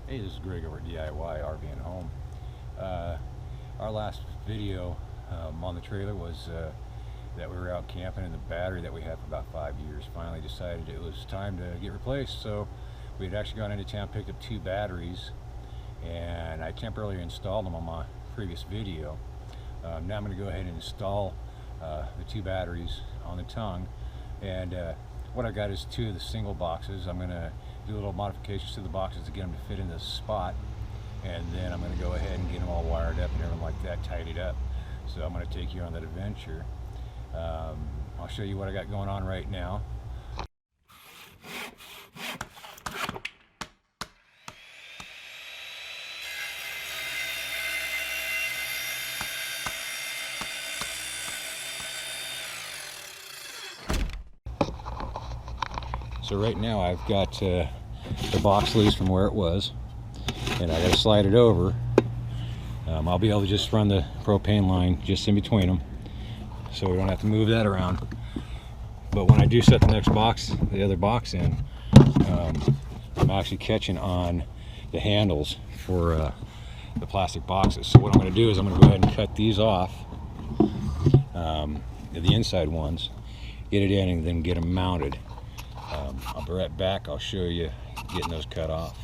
Hey, this is Greg over at DIY RV and Home. Our last video on the trailer was that we were out camping, and the battery that we had for about 5 years finally decided it was time to get replaced. So we had actually gone into town, picked up 2 batteries, and I temporarily installed them on my previous video. Now I'm going to go ahead and install the 2 batteries on the tongue, and what I got is 2 of the single boxes. I'm going to do little modifications to the boxes to get them to fit in this spot, and then I'm going to go ahead and get them all wired up and everything like that, tidied up. So I'm going to take you on that adventure. I'll show you what I got going on right now. So right now I've got the box loose from where it was, and I got to slide it over. I'll be able to just run the propane line just in between them, so we don't have to move that around. But when I do set the next box, the other box in, I'm actually catching on the handles for the plastic boxes. So what I'm going to do is I'm going to go ahead and cut these off, the inside ones, get it in, and then get them mounted. I'll be right back. I'll show you getting those cut off.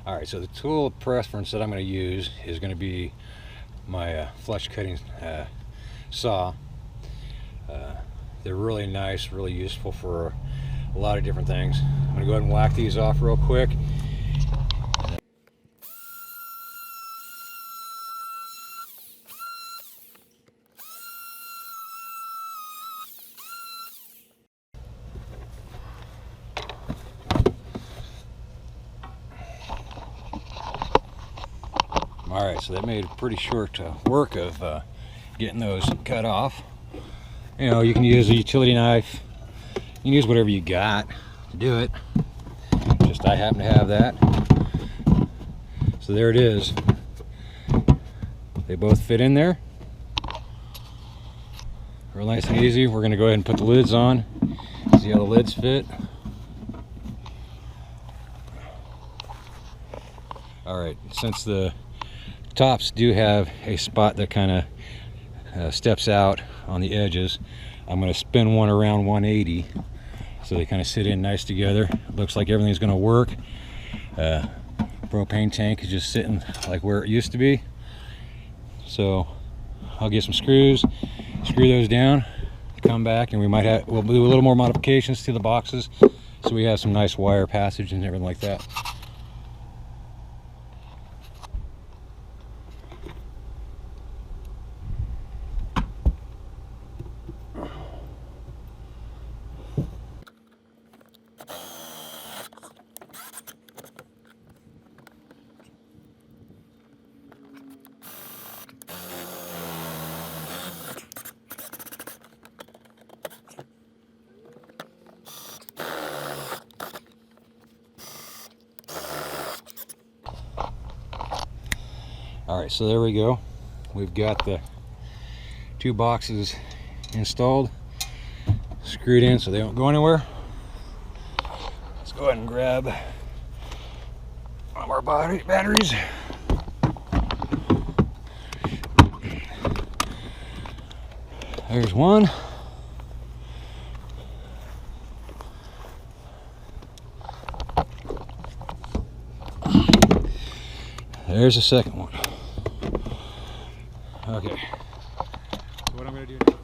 Alright, so the tool of preference that I'm going to use is going to be my flush cutting saw. They're really nice, really useful for a lot of different things. I'm going to go ahead and whack these off real quick. Alright, so that made a pretty short work of getting those cut off. You know, you can use a utility knife, you can use whatever you got to do it. Just I happen to have that. So there it is. They both fit in there. Real nice and easy. We're going to go ahead and put the lids on. See how the lids fit. Alright, since the tops do have a spot that kind of steps out on the edges, I'm going to spin one around 180 so they kind of sit in nice together. Looks like everything's going to work. Propane tank is just sitting like where it used to be. So I'll get some screws, screw those down, come back, and we'll do a little more modifications to the boxes so we have some nice wire passage and everything like that. Alright, so there we go. We've got the 2 boxes installed, screwed in so they don't go anywhere. Let's go ahead and grab one of our batteries. There's one. There's the second one. Okay, so what I'm going to do now,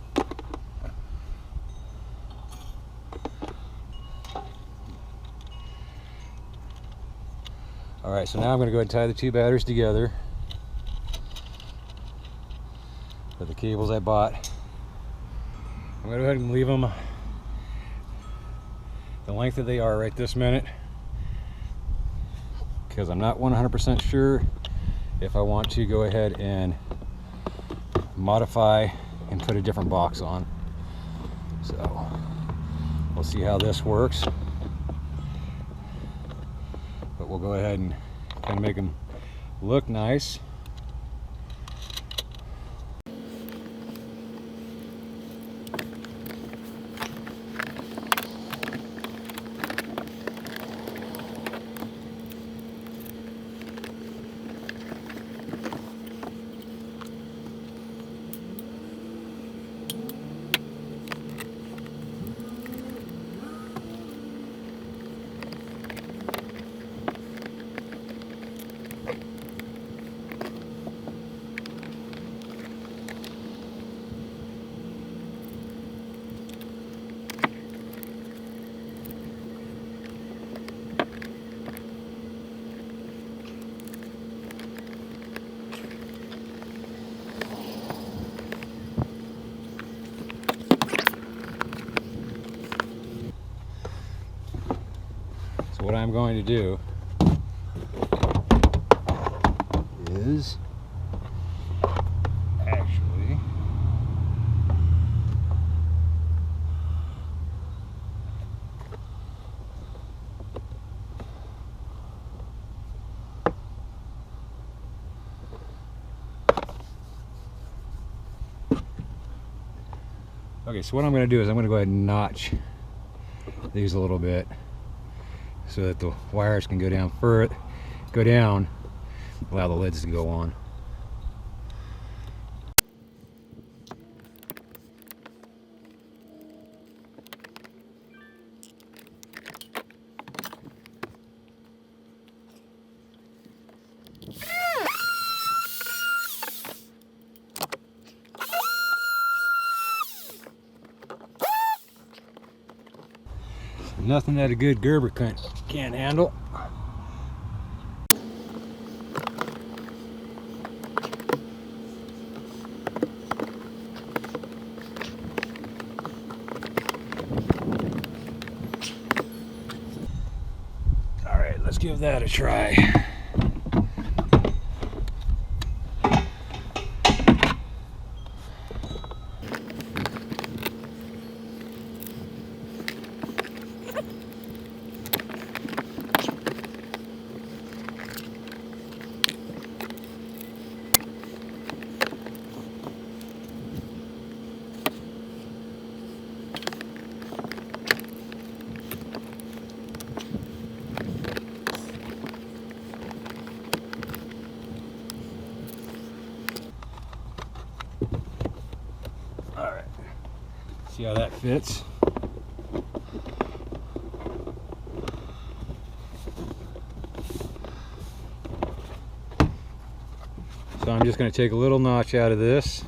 alright, so now I'm going to go ahead and tie the 2 batteries together with the cables I bought. I'm going to go ahead and leave them the length that they are right this minute, because I'm not 100% sure if I want to go ahead and modify and put a different box on. So we'll see how this works, but we'll go ahead and kind of make them look nice. I'm going to do is actually okay, so what I'm going to do is I'm going to go ahead and notch these a little bit so that the wires can go down further, allow the lids to go on. Nothing that a good Gerber can't handle. All right, let's give that a try. See how that fits. So I'm just going to take a little notch out of this.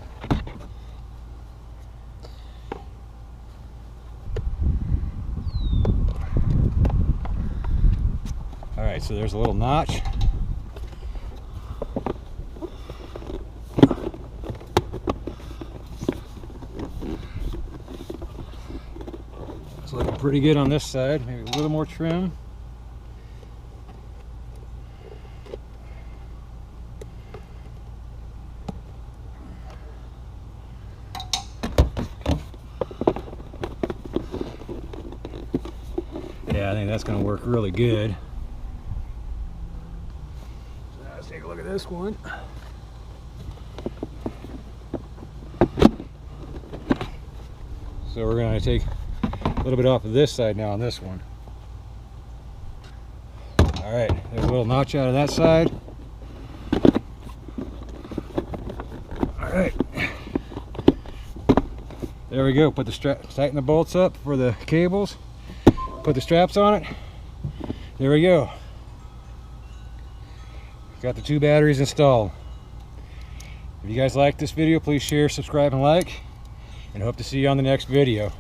All right, so there's a little notch. It's looking pretty good on this side. Maybe a little more trim. Yeah, I think that's going to work really good. So now let's take a look at this one. So we're going to take a little bit off of this side now on this one. All right, there's a little notch out of that side. All right, there we go. Put the tighten the bolts up for the cables. Put the straps on it. There we go. Got the 2 batteries installed. If you guys like this video, please share, subscribe, and like. And hope to see you on the next video.